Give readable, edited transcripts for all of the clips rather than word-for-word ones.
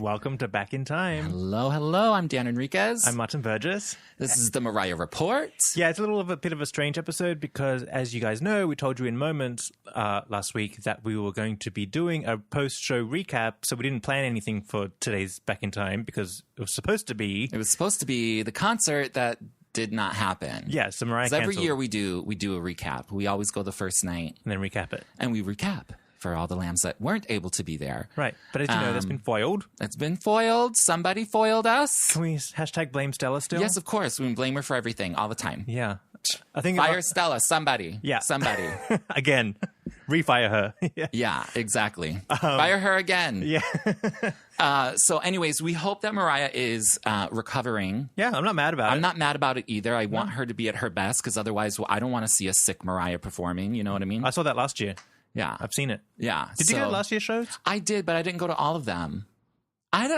Welcome to Back in Time. Hello, hello. I'm Dan Enriquez. I'm Martin Burgess. This is the Mariah Report. Yeah, it's a bit of a strange episode because, as you guys know, we told you in moments last week that we were going to be doing a post-show recap, so we didn't plan anything for today's Back in Time because it was supposed to be... It was supposed to be the concert that did not happen. Yeah, so Mariah canceled. Every year we do a recap. We always go the first night. And then recap it. And we recap for all the lambs that weren't able to be there. Right. But as you know, that's been foiled. It's been foiled. Somebody foiled us. Can we hashtag blame Stella still? Yes, of course. We blame her for everything all the time. Yeah. I think Fire Stella, somebody. Yeah. Somebody. Again. Refire her. Yeah, exactly. Fire her again. Yeah. So anyways, we hope that Mariah is recovering. Yeah, I'm not mad about it. I'm not mad about it either. I want her to be at her best because otherwise I don't want to see a sick Mariah performing. You know what I mean? I saw that last year. Yeah. I've seen it. Yeah. Did you go to last year's shows? I did, but I didn't go to all of them.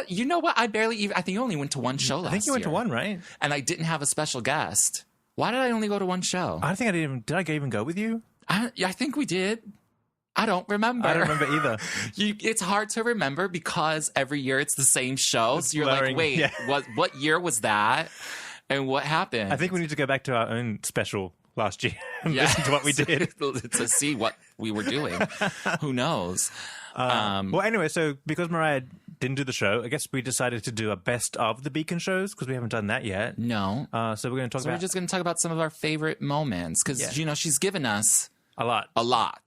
You know what? I think you only went to one show last year. I think you went to one, right? And I didn't have a special guest. Why did I only go to one show? I think I didn't. Did I even go with you? I think we did. I don't remember. I don't remember either. It's hard to remember because every year it's the same show. So you're blurring. Like, wait, Yeah. what year was that? And what happened? I think we need to go back to our own special last year and listen to what we did. To see what we were doing. Who knows? Well, anyway, so because Mariah didn't do the show, I guess we decided to do a best of the Beacon shows because we haven't done that yet. No. So we're going to talk So we're just going to talk about some of our favorite moments because, she's given us a lot. A lot.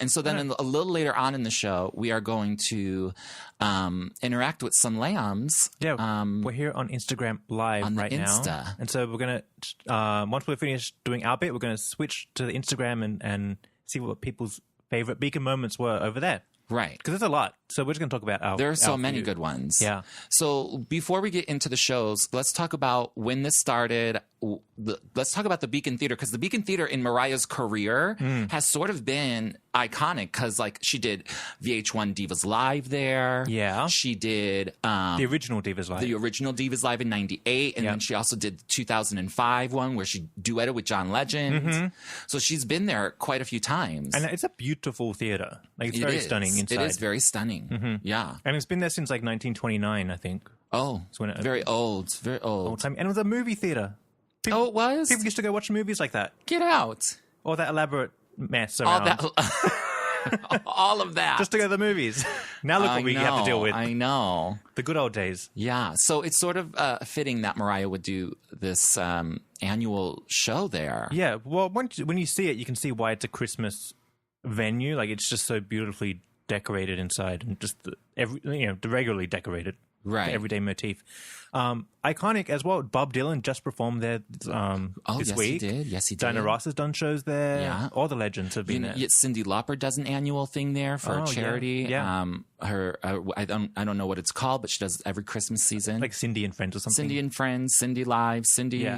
And so then a little later on in the show, we are going to interact with some lambs. Yeah, we're here on Instagram Live on the right Insta. now. And so we're going to, once we're finished doing our bit, we're going to switch to the Instagram and see what people's favorite Beacon moments were over there. Right. Because there's a lot. So we're just going to talk about our... There are so many few. good ones. Yeah. So before we get into the shows, let's talk about when this started. Let's talk about the Beacon Theater because the Beacon Theater in Mariah's career has sort of been iconic because she did VH1 Divas Live there. Yeah. She did... the original Divas Live. The original Divas Live in 98. And then she also did the 2005 one where she duetted with John Legend. Mm-hmm. So she's been there quite a few times. And it's a beautiful theater. It's very stunning inside. It is very stunning. Mm-hmm. Yeah. And it's been there since 1929, I think. Oh, very old. Very old. Old time. And it was a movie theater. It was? People used to go watch movies like that. Get out. All that elaborate mess around. All of that. Just to go to the movies. Now look what we have to deal with. I know. The good old days. Yeah. So it's sort of fitting that Mariah would do this annual show there. Yeah. Well, when you see it, you can see why it's a Christmas venue. It's just so beautifully decorated inside and just the regularly decorated. Right. The everyday motif. Iconic as well. Bob Dylan just performed there this week. Yes, he did. Diana Ross has done shows there. Yeah. All the legends have been there. Cyndi Lauper does an annual thing there for charity. Yeah. I don't know what it's called, but she does it every Christmas season. Like Cindy and Friends or something. Cindy and Friends, Cindy Live, Cindy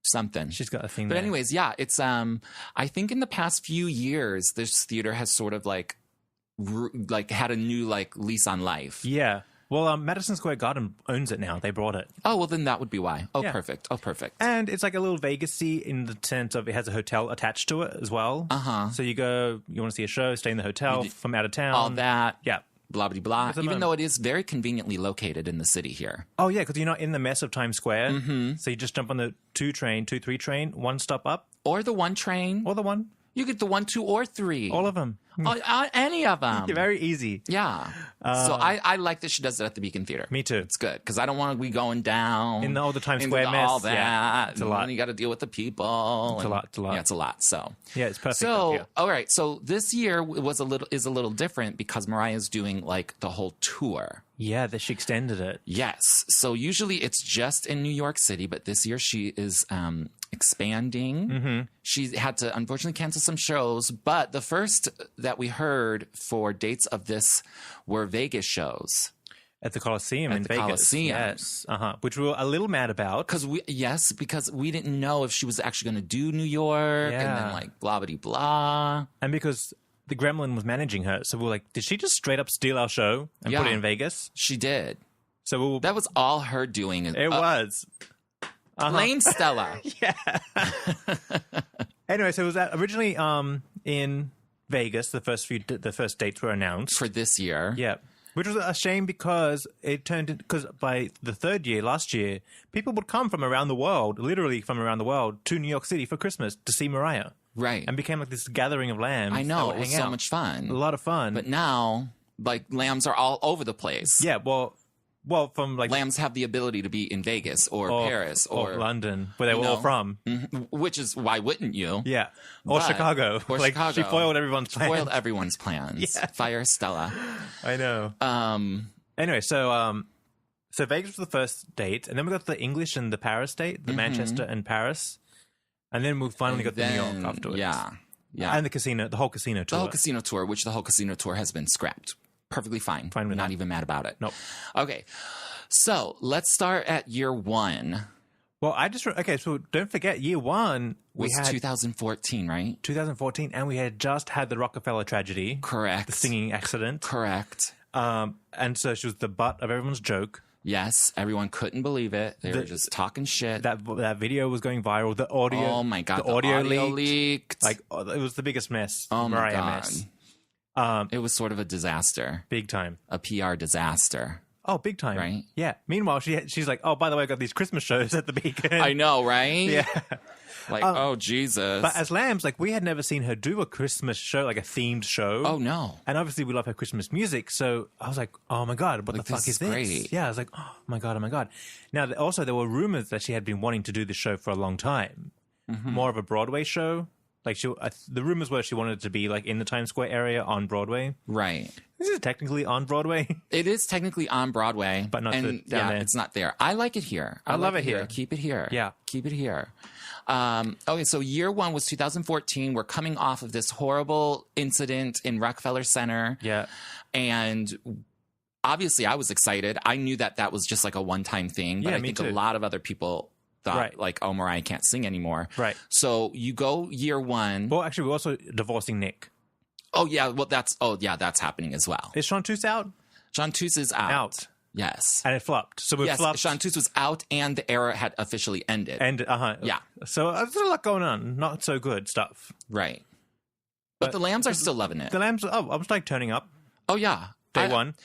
something. She's got a thing But there. anyways, it's I think in the past few years, this theater has sort of had a new lease on life. Yeah. Well, Madison Square Garden owns it now. They bought it. Oh, well, then that would be why. Oh, yeah. Perfect. Oh, perfect. And it's like a little Vegas-y in the sense of it has a hotel attached to it as well. Uh-huh. So you want to see a show, stay in the hotel from out of town. All that. Yeah. Blah, blah, blah. Even though it is very conveniently located in the city here. Oh, yeah, because you're not in the mess of Times Square. Mm-hmm. So you just jump on the 2-3 train, one stop up. Or the 1 train. Or the 1. You get the 1, 2, or 3. All of them. Any of them. Very easy. Yeah. So I like that she does it at the Beacon Theater. Me too. It's good because I don't want to be going down in all the Times Square mess. All that. Yeah, it's a lot. And you got to deal with the people. It's a lot. Yeah, it's a lot. So it's perfect. So all right. So this year is a little different because Mariah's doing the whole tour. Yeah, that she extended it. Yes. So usually it's just in New York City, but this year she is expanding. Mm-hmm. She had to unfortunately cancel some shows, but the first that we heard for dates of this were Vegas shows. At the Coliseum in Vegas. Coliseum. Yes. Which we were a little mad about. Because we didn't know if she was actually going to do New York and then blah, blah, blah. And because the Gremlin was managing her. So we were like, did she just straight up steal our show and put it in Vegas? She did. So that was all her doing. It was. Blame Stella. Yeah. Anyway, so it was originally in Vegas. The first dates were announced for this year. Yeah. Which was a shame because it turned into, because by the third year, last year, people would come from around the world, literally from around the world, to New York City for Christmas to see Mariah. Right. And became like this gathering of lambs. I know. It was so much fun. A lot of fun. But now, like, lambs are all over the place. Yeah, well, from like... Lambs have the ability to be in Vegas or Paris or London, where they were all from. Which is, why wouldn't you? Yeah. Or Chicago. Or like, Chicago. She foiled everyone's plans. Foiled everyone's plans. Yeah. Fire Stella. I know. Anyway, so Vegas was the first date, and then we got the English and the Paris date, the Manchester and Paris, and then we finally got the New York afterwards. Yeah. And the whole casino tour. The whole casino tour, which the whole casino tour has been scrapped. Perfectly fine. Fine with Not that. even mad about it. Nope. Okay. So let's start at year one. Well, so don't forget, year one Was we had 2014, right? 2014, and we had just had the Rockefeller tragedy. Correct. The singing accident. Correct. And so she was the butt of everyone's joke. Yes, everyone couldn't believe it. They were just talking shit. That video was going viral. The audio. Oh my god! The audio leaked. Like it was the biggest mess. Oh my Mariah god! mess. It was sort of a disaster. Big time. A PR disaster. Oh, big time. Right? Yeah. Meanwhile, she's like, oh, by the way, I got these Christmas shows at the Beacon. I know, right? Yeah. Like, oh, Jesus. But as lambs, like, we had never seen her do a Christmas show, like a themed show. Oh, no. And obviously, we love her Christmas music. So I was like, oh my God, what the fuck is this? Great. Yeah, I was like, oh my God, oh my God. Now, also, there were rumors that she had been wanting to do this show for a long time. More of a Broadway show. Like, the rumors were she wanted it to be, like, in the Times Square area on Broadway. Right. This is technically on Broadway. It is technically on Broadway. But not down there. It's not there. I like it here. I love it here. Keep it here. Yeah. Keep it here. Okay, so year one was 2014. We're coming off of this horrible incident in Rockefeller Center. Yeah. And obviously I was excited. I knew that was just like a one-time thing. But Yeah, I me think too. a lot of other people thought, Right. like, oh, Mariah can't sing anymore. Right. So you go year one. Well, actually, we're also divorcing Nick. Oh, yeah. Well, that's happening as well. Is Chanteuse out? Chanteuse is out. Out. Yes. And it flopped. So we Yes, flopped. Chanteuse was out and the era had officially ended. And, Yeah. So there's a lot going on. Not so good stuff. Right. But the Lambs are still loving it. The lambs, I was like turning up. Oh, yeah. Day one.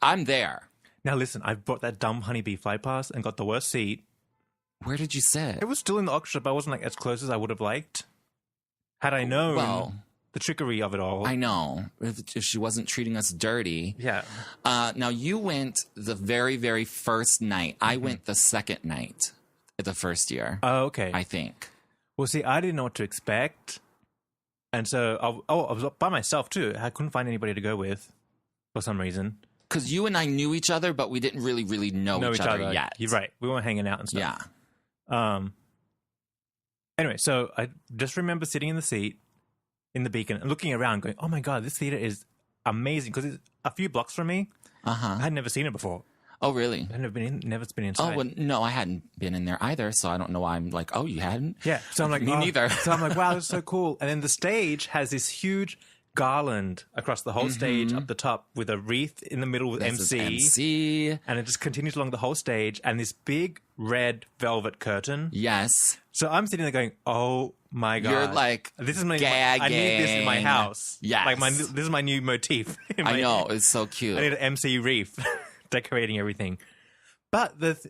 I'm there. Now listen, I bought that dumb honeybee flight pass and got the worst seat. Where did you sit? It was still in the orchestra, but I wasn't like as close as I would have liked. Had I known the trickery of it all. I know. If she wasn't treating us dirty. Yeah. Now, you went the very, very first night. I went the second night the first year. Oh, okay. I think. Well, see, I didn't know what to expect. And so, I was by myself too. I couldn't find anybody to go with for some reason. Because you and I knew each other, but we didn't really, really know each other yet. You're right. We weren't hanging out and stuff. Yeah. Anyway, so I just remember sitting in the seat in the Beacon and looking around going, oh my God, this theater is amazing because it's a few blocks from me. I had never seen it before. Oh, really? I'd never been inside. Oh, well, no, I hadn't been in there either, so I don't know why I'm like, oh, you hadn't? Yeah. So I'm like, me neither. So I'm like, wow, this is so cool. And then the stage has this huge garland across the whole stage up the top with a wreath in the middle with MC. And it just continues along the whole stage and this big red velvet curtain. Yes. So I'm sitting there going, oh my God. You're like, this is I gagging. need this in my house. Yes. Like this is my new motif. I know. It's so cute. I need an MC wreath decorating everything. But the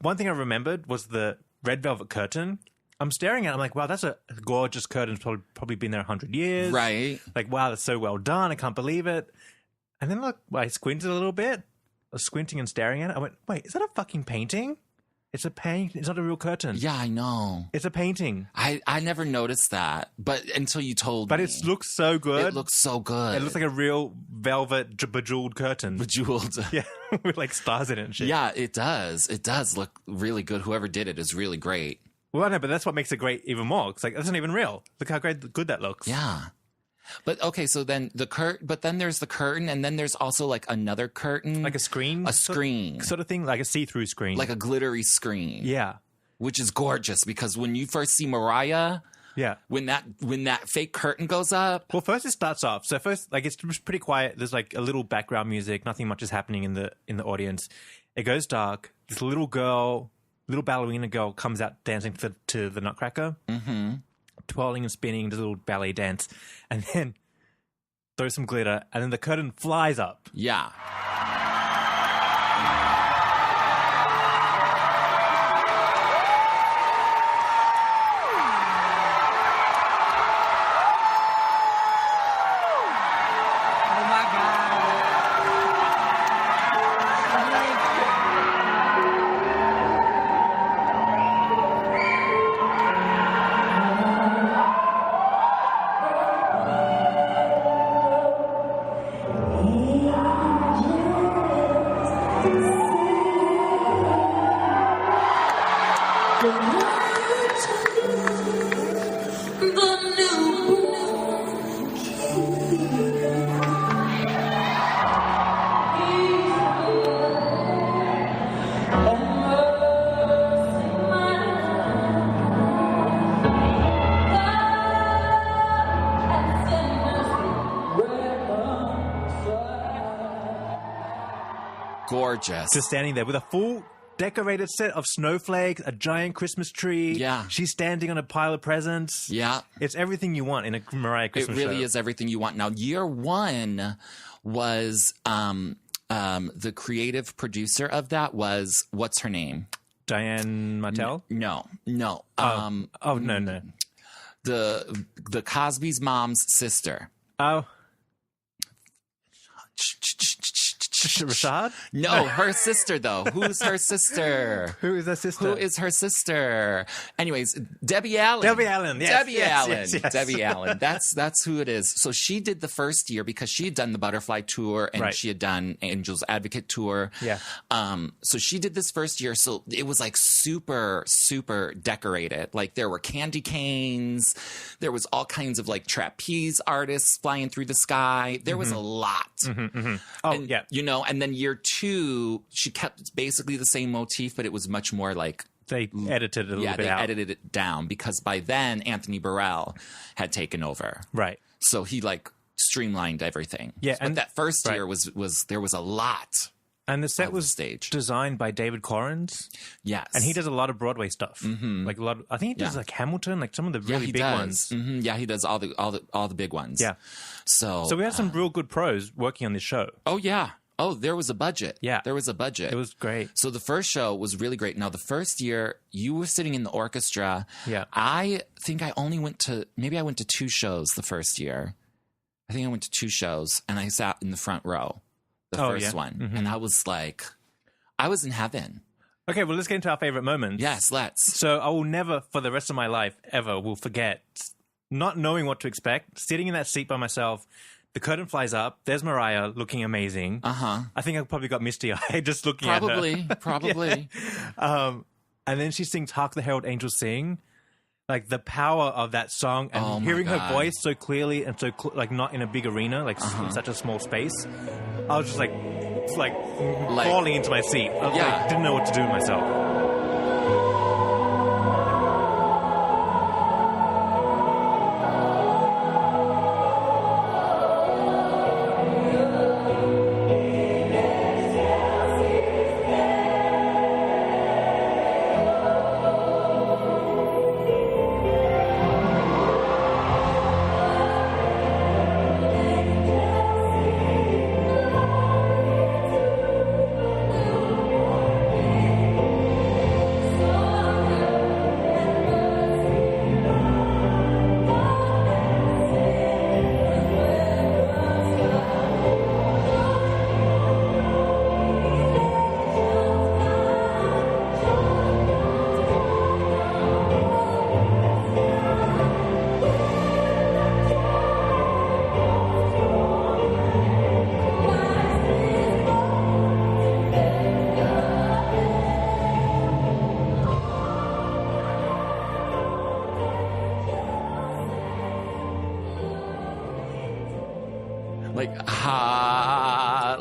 one thing I remembered was the red velvet curtain. I'm staring at it. I'm like, wow, that's a gorgeous curtain. It's probably been there 100 years. Right. Like, wow, that's so well done. I can't believe it. And then look, I squinted a little bit. I was squinting and staring at it. I went, wait, is that a fucking painting? It's a painting. It's not a real curtain. Yeah, I know. It's a painting. I never noticed that, but until you told me. But it looks so good. It looks so good. It looks like a real velvet bejeweled curtain. Bejeweled. Yeah, with like stars in it and shit. Yeah, it does. It does look really good. Whoever did it is really great. Well, no, but that's what makes it great even more. It's like, that's not even real. Look how good that looks. Yeah. But okay, so then but then there's the curtain, and then there's also like another curtain. Like a screen? A screen. Sort of thing, like a see-through screen. Like a glittery screen. Yeah. Which is gorgeous because when you first see Mariah, yeah, when that fake curtain goes up. Well, first it starts off. So first, like, it's pretty quiet. There's like a little background music. Nothing much is happening in the audience. It goes dark. This little ballerina girl comes out dancing to the Nutcracker. Twirling and spinning, does a little ballet dance. And then throw some glitter, and then the curtain flies up. Yeah. Gorgeous. Just standing there with a full decorated set of snowflakes, a giant Christmas tree. Yeah. She's standing on a pile of presents. Yeah. It's everything you want in a Mariah Christmas show. It really is everything you want. Now, year one was the creative producer of that was, what's her name? Diane Martell? No. No. The Cosby's mom's sister. Oh. Rashad? No, her sister, though. Who's her sister? Who is her sister? Who is her sister? Anyways, Debbie Allen. Debbie Allen, yes. Debbie Allen. Yes. Debbie Allen. That's who it is. So she did the first year because she had done the Butterfly Tour and she had done Angel's Advocate Tour. Yeah. So she did this first year. So it was like super, super decorated. Like there were candy canes. There was all kinds of like trapeze artists flying through the sky. There was a lot. Oh, and, yeah. You know, and then year two, she kept basically the same motif, but it was much more like they edited it a little bit out. Yeah, they edited it down because by then Anthony Burrell had taken over. Right. So he like streamlined everything. Yeah, but and that first year was there was a lot. And the set was staged. designed by David Corrins. Yes. And he does a lot of Broadway stuff. Like a lot of, I think he does like Hamilton, like some of the really big ones. Yeah, he does all the big ones. Yeah. So we had some real good pros working on this show. Oh yeah. Oh, there was a budget. Yeah. There was a budget. It was great. So the first show was really great. Now, the first year, you were sitting in the orchestra. Yeah. I think I only went to 2 shows the first year. I think I went to 2 shows, and I sat in the front row, the first one. And I was like, I was in heaven. Okay, well, let's get into our favorite moments. Yes, let's. So I will never, for the rest of my life, ever will forget not knowing what to expect, sitting in that seat by myself. The curtain flies up. There's Mariah looking amazing. I think I probably got misty-eyed just looking at her. Probably. And then she sings Hark the Herald Angels Sing. Like the power of that song and hearing her voice so clearly and so like not in a big arena, like in such a small space. I was just like falling into my seat. I was like, didn't know what to do with myself.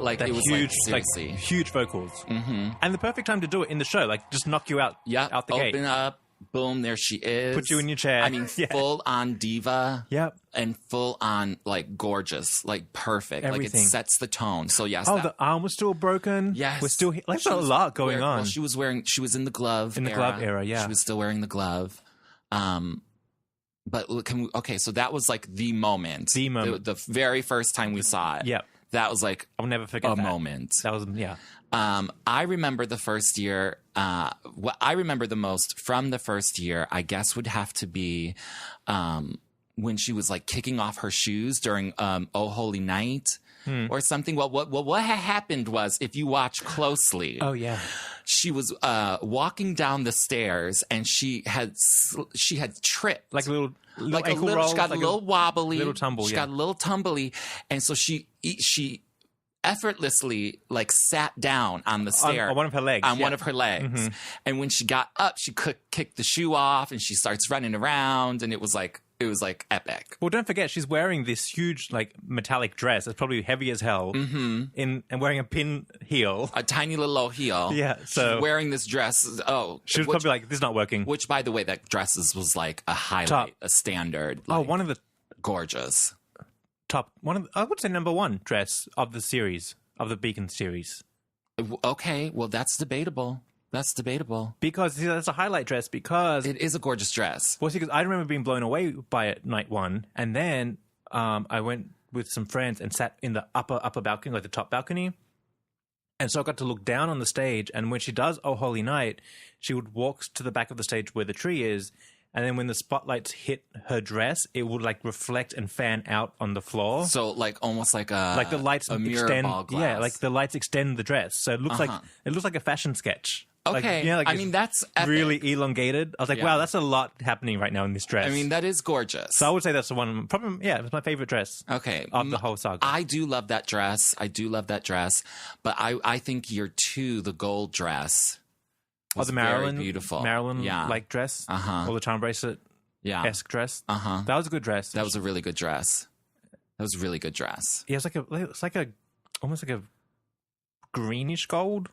Like it was huge, seriously. Huge vocals, and the perfect time to do it in the show, like just knock you out, out the gate. Open up, boom, there she is. Put you in your chair. I mean, full on diva. Yep. And full on like gorgeous, like perfect. Everything. Like it sets the tone. So yes. The arm was still broken. Yes. We're still like a lot going on. Well, she was in the glove. In the glove era, yeah. She was still wearing the glove. But so that was like the moment. The very first time we saw it. Yep. That was like I'll never forget a moment. That was, yeah. I remember the first year. What I remember the most from the first year, I guess, would have to be when she was like kicking off her shoes during "Oh Holy Night" or something. Well, what had happened was, if you watch closely, oh yeah, she was walking down the stairs and she had tripped like a little she got a little wobbly, little tumble. She got a little tumbly, and so she effortlessly like sat down on the stair on one of her legs. One of her legs. Mm-hmm. And when she got up, she kicked the shoe off and she starts running around, and it was like epic. Well, don't forget, she's wearing this huge like metallic dress. It's probably heavy as hell. Mm-hmm. And wearing a pin heel, a tiny little low heel. Yeah, so she's wearing this dress. Oh, she was probably like, "This is not working." Which, by the way, that dress was like a highlight, a standard. Like, one of the gorgeous. I would say number one dress of the series, of the Beacon series. Okay, well, that's debatable. Because that's a highlight dress, because it is a gorgeous dress. Well, see, because I remember being blown away by it night one, and then I went with some friends and sat in the upper balcony, like the top balcony, and so I got to look down on the stage. And when she does "Oh Holy Night," she would walk to the back of the stage where the tree is. And then when the spotlights hit her dress, it would like reflect and fan out on the floor. So like almost like the lights extend. Yeah, like the lights extend the dress. So it looks like a fashion sketch. Okay. Like, I mean, that's epic. Really elongated. I was like, wow, that's a lot happening right now in this dress. I mean, that is gorgeous. So I would say that's the one. Probably, yeah, it's my favorite dress. Okay. Of the whole saga. I do love that dress. But I think year 2, the gold dress. The Marilyn, beautiful like dress, or the charm bracelet, esque dress. That was a good dress. That was a really good dress. Yeah, it's like almost like a greenish gold.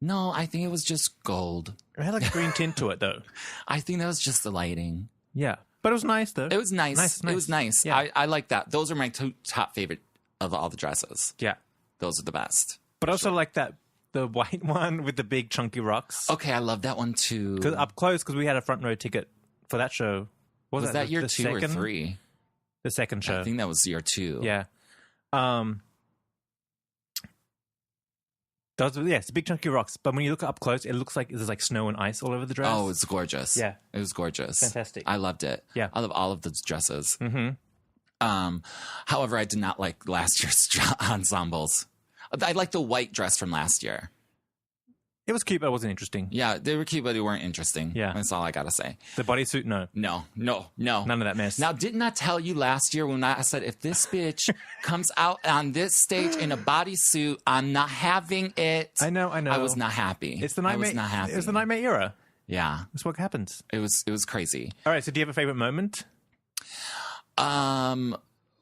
No, I think it was just gold. It had like a green tint to it, though. I think that was just the lighting. Yeah, but it was nice, though. It was nice. It was nice. Yeah. I like that. Those are my 2 top favorite of all the dresses. Yeah, those are the best. But also like that. The white one with the big chunky rocks. Okay, I love that one too. Cause up close, because we had a front row ticket for that show. Was that year 2 or 3? The second show. I think that was year 2. Yeah. It's big chunky rocks. But when you look up close, it looks like there's like snow and ice all over the dress. Oh, it's gorgeous. Yeah. It was gorgeous. Fantastic. I loved it. Yeah. I love all of the dresses. Mm-hmm. However, I did not like last year's ensembles. I like the white dress from last year. It was cute, but it wasn't interesting. Yeah, they were cute, but they weren't interesting. Yeah. That's all I got to say. The bodysuit, no. No. None of that mess. Now, didn't I tell you last year when I said, if this bitch comes out on this stage in a bodysuit, I'm not having it. I know. I was not happy. It's the Nightmare. I was not happy. It's the Nightmare era. Yeah. That's what happens. It was crazy. All right, so do you have a favorite moment?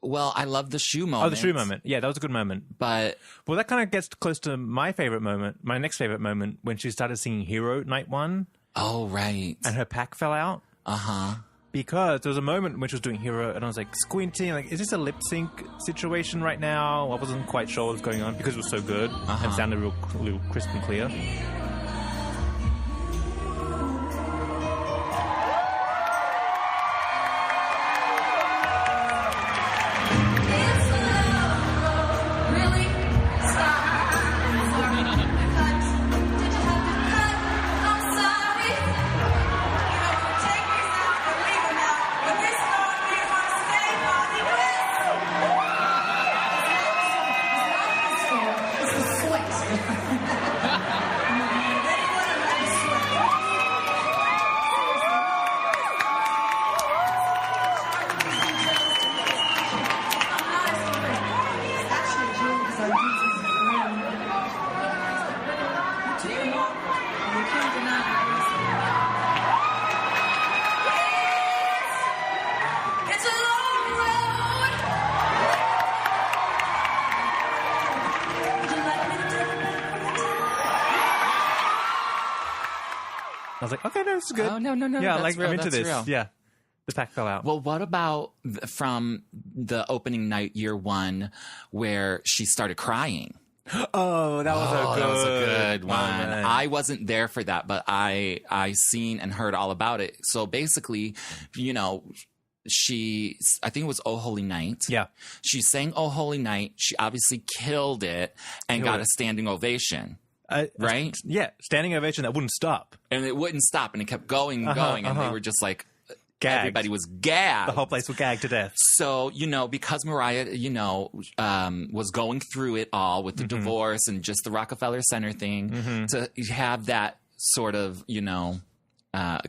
Well, I love the shoe moment. Oh, the shoe moment. Yeah, that was a good moment. But well, that kind of gets close to my favorite moment, my next favorite moment, when she started singing Hero night 1. Oh, right. And her pack fell out. Uh-huh. Because there was a moment when she was doing Hero, and I was like squinting, like, is this a lip sync situation right now? I wasn't quite sure what was going on because it was so good and sounded real crisp and clear. I was like, okay, no, this is good. Oh, no. Yeah, that's like, real, I'm into this. Real. Yeah. The pack fell out. Well, what about from the opening night, year 1, where she started crying? Oh, that was a good one. Moment. I wasn't there for that, but I seen and heard all about it. So basically, I think it was Oh Holy Night. Yeah. She sang Oh Holy Night. She obviously killed it and got a standing ovation. Right? Yeah. Standing ovation that wouldn't stop. And it wouldn't stop, and it kept going and going, and they were just like, Gagged. everybody was gagged. The whole place was gagged to death. So, because Mariah, was going through it all with the divorce and just the Rockefeller Center thing, to have that sort of,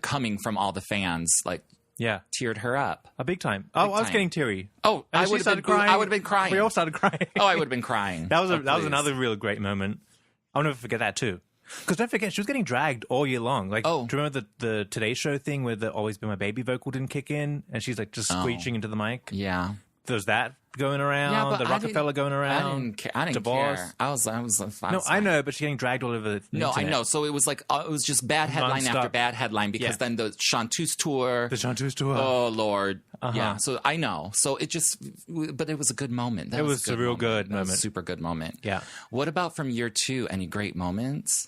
coming from all the fans, like, teared her up. A big time. Oh, I was getting teary. Oh, I would have been crying. We all started crying. Oh, I would have been crying. That was another real great moment. I'll never forget that too. Because don't forget, she was getting dragged all year long. Like, do you remember the Today Show thing where the "Always Be My Baby" vocal didn't kick in, and she's like just screeching into the mic? Yeah, there's that going around. The Rockefeller going around. I didn't divorce. care. I was no, I know, but she's getting dragged all over the internet. I know. So it was like it was just bad headline Non-stop. after bad headline because then the Chanteuse tour. The Chanteuse tour. Oh Lord. Yeah. So I know. So it just, but it was a good moment. It was a real good moment. Super good moment. Yeah. What about from year 2? Any great moments?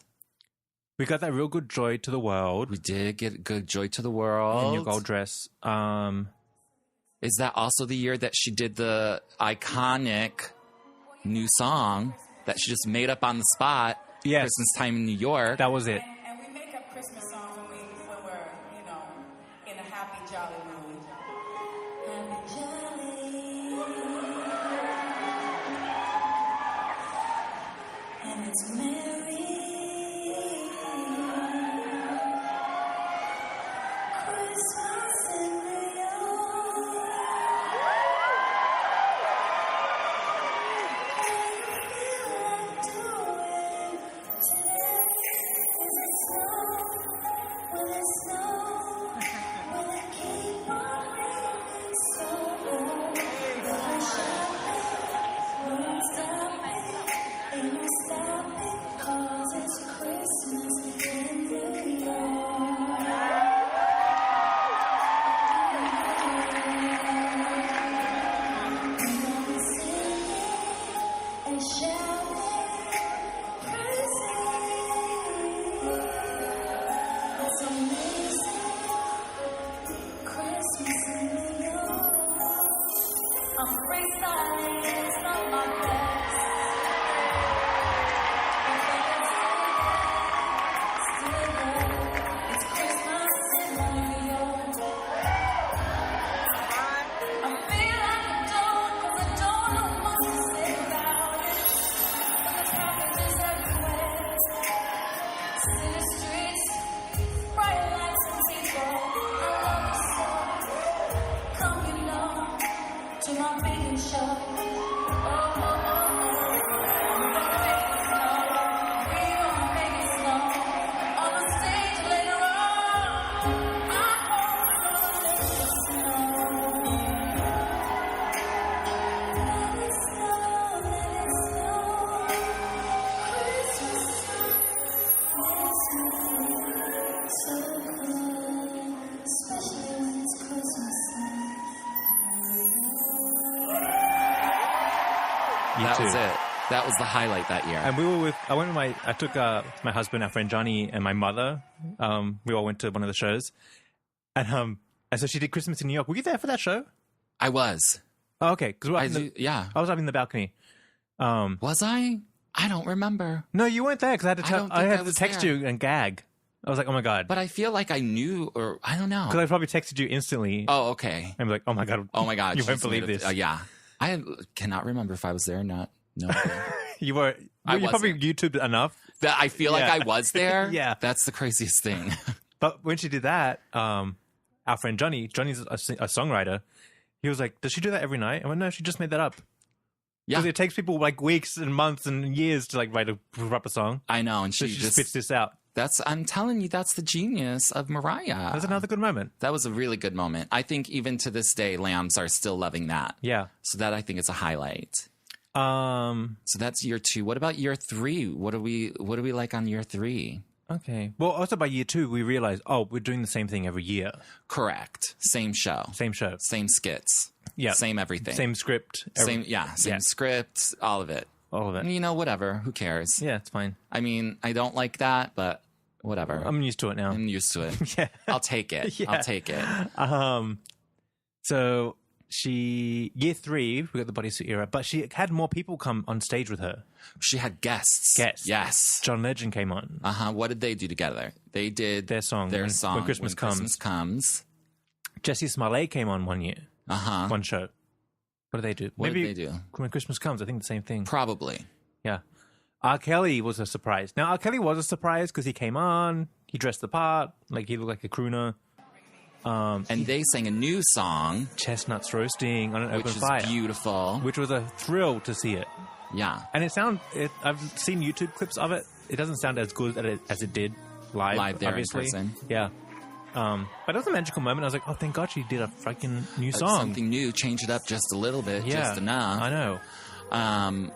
We got that real good Joy to the World. We did get good Joy to the World. In your gold dress. Is that also the year that she did the iconic new song that she just made up on the spot? Yes. Christmas Time in New York. That was it. And we make up Christmas songs when we're, in a happy, jolly mood. Happy, jolly. And it's merry. Christmas in New York. That was it. That was the highlight that year. And I took my husband, our friend Johnny, and my mother. We all went to one of the shows. And so she did Christmas in New York. Were you there for that show? I was. Oh, okay. Yeah. I was up in the balcony. Was I? I don't remember. No, you weren't there because I had to text you and gag. I was like, oh my God. But I feel like I knew, or I don't know. Because I probably texted you instantly. Oh, okay. I'm like, oh my God. Oh my God. You won't believe this. Yeah. I cannot remember if I was there or not. No. You probably YouTubed enough. That I feel like I was there. Yeah. That's the craziest thing. But when she did that, our friend Johnny's a songwriter. He was like, does she do that every night? I went, no, she just made that up. Yeah. Because it takes people like weeks and months and years to like write a proper song. I know. And she just spits this out. I'm telling you, that's the genius of Mariah. That's another good moment. That was a really good moment. I think even to this day, lambs are still loving that. Yeah. So that I think is a highlight. So that's year 2. What about year 3? What do we like on year 3? Okay. Well, also by year 2, we realized, we're doing the same thing every year. Correct. Same show. Same skits. Yeah. Same everything. Same script. Same script. All of it. All of it. Whatever. Who cares? Yeah, it's fine. I mean, I don't like that, but whatever. I'm used to it now. I'm used to it. Yeah. I'll take it. Yeah. I'll take it. So year 3, we got the bodysuit era, but she had more people come on stage with her. She had guests. Yes. John Legend came on. What did they do together? They did their song. When Christmas Comes. Jessie Smollett came on one year. One show. What did they do? What did they do? When Christmas Comes, I think the same thing. Probably. Yeah. R. Kelly was a surprise. Now, R. Kelly was a surprise because he came on, he dressed the part, like he looked like a crooner. And they sang a new song. Chestnuts Roasting on an Open Fire. Which is beautiful. Which was a thrill to see it. Yeah. And I've seen YouTube clips of it. It doesn't sound as good as it did live there obviously. In person. Yeah. But it was a magical moment. I was like, oh, thank God she did a freaking new song. Something new. Change it up just a little bit. Yeah, just enough. I know.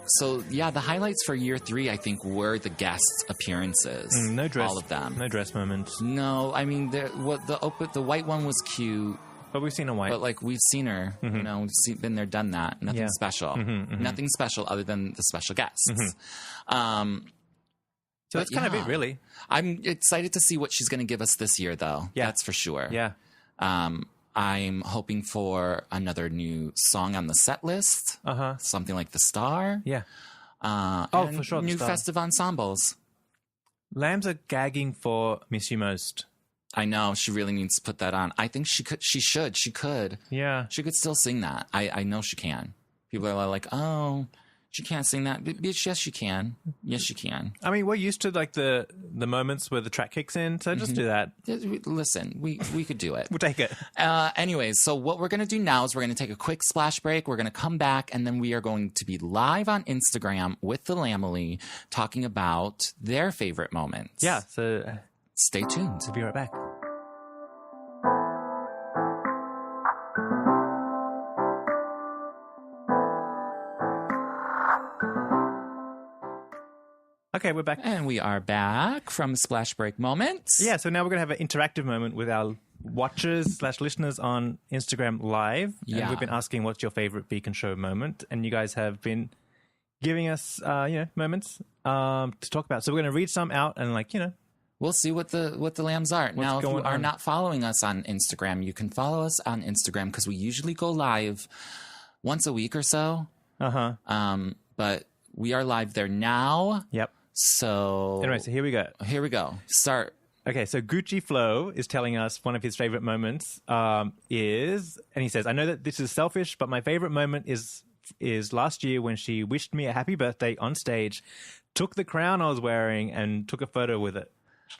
So yeah, the highlights for year 3, I think, were the guest appearances. No dress. All of them. No dress moments. No, I mean, the white one was cute. But we've seen a white. But like we've seen her, you know, been there, done that. Nothing special. Nothing special other than the special guests. So that's kind of it, really. I'm excited to see what she's going to give us this year, though. Yeah. That's for sure. Yeah. I'm hoping for another new song on the set list. Something like The Star. Yeah. And for sure. New festive ensembles. Lambs are gagging for Miss You Most. I know. She really needs to put that on. I think she could. She could. Yeah. She could still sing that. I know she can. People are like, oh, she can't sing that. Bitch, yes, she can. Yes, she can. I mean, we're used to like the moments where the track kicks in, so just do that. Listen, we could do it. We'll take it. Anyways, so what we're going to do now is we're going to take a quick splash break. We're going to come back, and then we are going to be live on Instagram with the Lamely talking about their favorite moments. Yeah, so stay tuned. We'll be right back. Okay, we're back. And we are back from Splash Break Moments. Yeah, so now we're going to have an interactive moment with our watchers/listeners on Instagram Live. Yeah. And we've been asking what's your favorite Beacon Show moment, and you guys have been giving us, moments to talk about. So we're going to read some out and, we'll see what the lambs are. Now, if you are not following us on Instagram, you can follow us on Instagram because we usually go live once a week or so. But we are live there now. Yep. So anyway, so here we go. Start. Okay, so Gucci Flo is telling us one of his favorite moments is, and he says, I know that this is selfish, but my favorite moment is last year when she wished me a happy birthday on stage, took the crown I was wearing, and took a photo with it.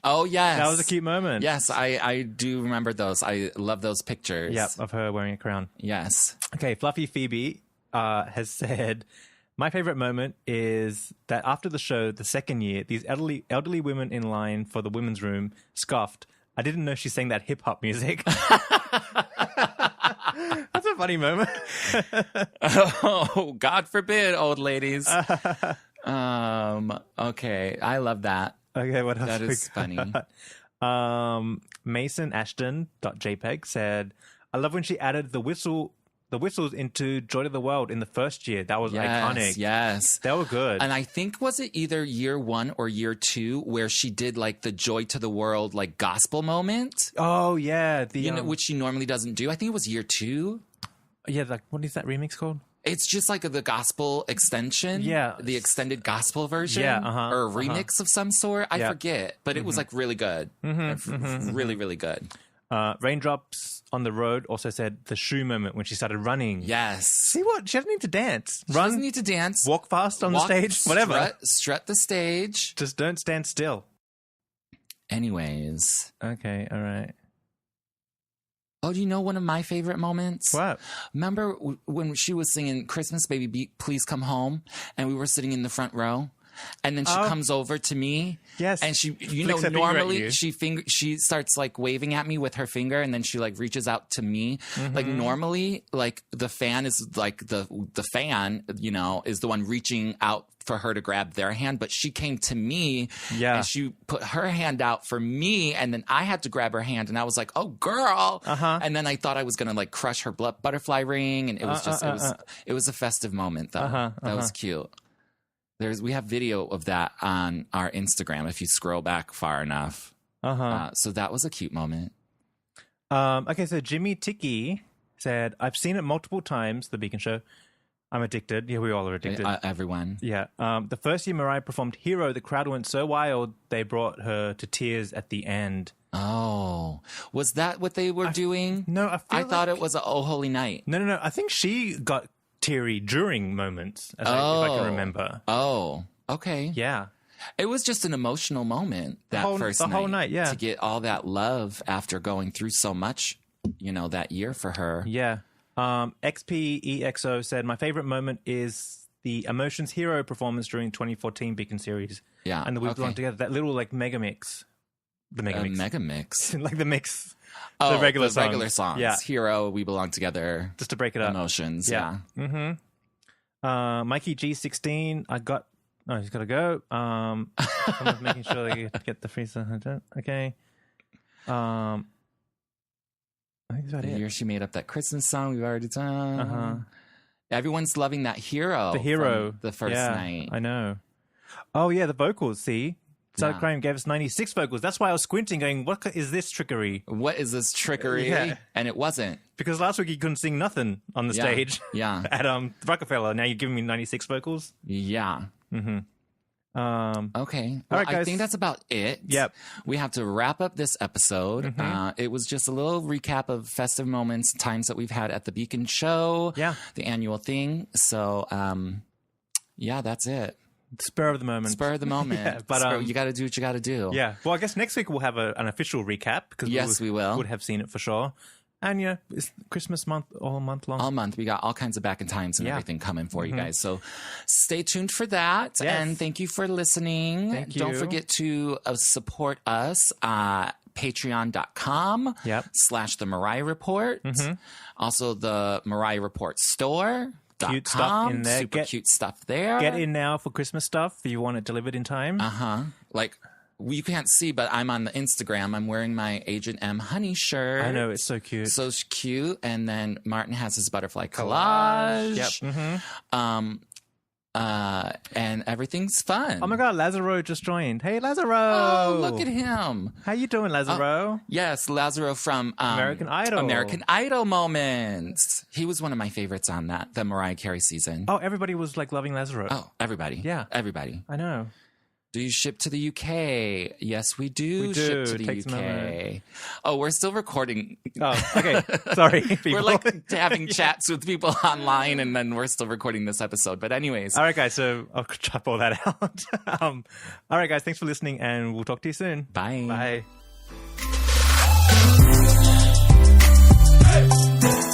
Oh, yes. That was a cute moment. Yes, I do remember those. I love those pictures. Yep, of her wearing a crown. Yes. Okay, Fluffy Phoebe has said, my favorite moment is that after the show, the second year, these elderly women in line for the women's room scoffed, I didn't know she sang that hip-hop music. That's a funny moment. Oh, God forbid, old ladies. Okay, I love that. Okay, what else? That is funny. MasonAshton.jpg said, I love when she added the whistles into Joy to the World in the first year. That was iconic. Yes. They were good. And I think, was it either year 1 or year 2 where she did like the Joy to the World like gospel moment? Oh, yeah. Which she normally doesn't do. I think it was year 2. Yeah, like what is that remix called? It's just like the gospel extension. Yeah. The extended gospel version. Yeah, or a remix of some sort. I forget. But it was like really good. Really, really good. Raindrops on the Road also said the shoe moment when she started running. Yes. See what? She doesn't need to dance. She doesn't need to dance. Walk fast on the stage. Whatever. Strut the stage. Just don't stand still. Anyways. Okay, all right. Oh, do you know one of my favorite moments? What? Remember when she was singing Christmas Baby Please Come Home and we were sitting in the front row? And then she comes over to me. Yes. And she, normally she starts like waving at me with her finger, and then she like reaches out to me. Like normally, like the fan is like the fan, is the one reaching out for her to grab their hand, but she came to me and she put her hand out for me, and then I had to grab her hand, and I was like, oh girl. And then I thought I was gonna like crush her butterfly ring, and it was just it was a festive moment though. That was cute. We have video of that on our Instagram if you scroll back far enough. So that was a cute moment. Okay, so Jimmy Tiki said, I've seen it multiple times, The Beacon Show. I'm addicted. Yeah, we all are addicted. Everyone. Yeah. The first year Mariah performed Hero, the crowd went so wild, they brought her to tears at the end. Oh, was that what they were doing? No, I thought it was a Oh Holy Night. No. I think she got teary during moments, if I can remember. Oh, okay. Yeah. It was just an emotional moment that the whole night, yeah. To get all that love after going through so much, that year for her. Yeah. XPEXO said, my favorite moment is the Emotions Hero performance during 2014 Beacon series. Yeah. And the We Belong Together, that little mega mix. The mega mix. Mega mix. Like the mix. Oh, the regular songs. Regular songs. Yeah. Hero, We Belong Together. Just to break it up. Emotions. Yeah. Mikey G16, he's got to go. Someone's making sure they get the free stuff. Okay. I think that's about The it. year she made up that Christmas song we've already done. Everyone's loving that Hero. The Hero. From the first night. I know. Oh, yeah, the vocals, see? Silent Crime gave us 96 vocals. That's why I was squinting going, what is this trickery? What is this trickery? Yeah. And it wasn't. Because last week you couldn't sing nothing on the stage. Yeah. At Rockefeller. Now you're giving me 96 vocals? Yeah. Okay. All right, guys. I think that's about it. Yep. We have to wrap up this episode. It was just a little recap of festive moments, times that we've had at the Beacon Show. Yeah. The annual thing. So, that's it. Spur of the moment. Yeah, but you got to do what you got to do. Yeah. Well, I guess next week we'll have an official recap. Because we will. Would have seen it for sure. And it's Christmas month, all month long. All month. We got all kinds of back in times and everything coming for you guys. So stay tuned for that. Yes. And thank you for listening. Thank you. Don't forget to support us at patreon.com /The Mariah Report. Also the Mariah Report store. Cute stuff in there. Super cute stuff there. Get in now for Christmas stuff if you want it delivered in time. Like, you can't see, but I'm on the Instagram. I'm wearing my Agent M Honey shirt. I know, it's so cute. So cute. And then Martin has his butterfly collage. Yep. And everything's fun. Oh my God, Lazaro just joined. Hey, Lazaro. Oh, look at him. How you doing, Lazaro? Yes, Lazaro from American Idol. American Idol moments. He was one of my favorites on the Mariah Carey season. Oh, everybody was like loving Lazaro. Oh, everybody. Yeah. Everybody. I know. Do you ship to the UK? Yes, we do ship to the UK. Oh, we're still recording. Oh, okay. Sorry, people. We're like having chats with people online, and then we're still recording this episode. But anyways. All right, guys. So I'll chop all that out. All right, guys. Thanks for listening, and we'll talk to you soon. Bye. Bye.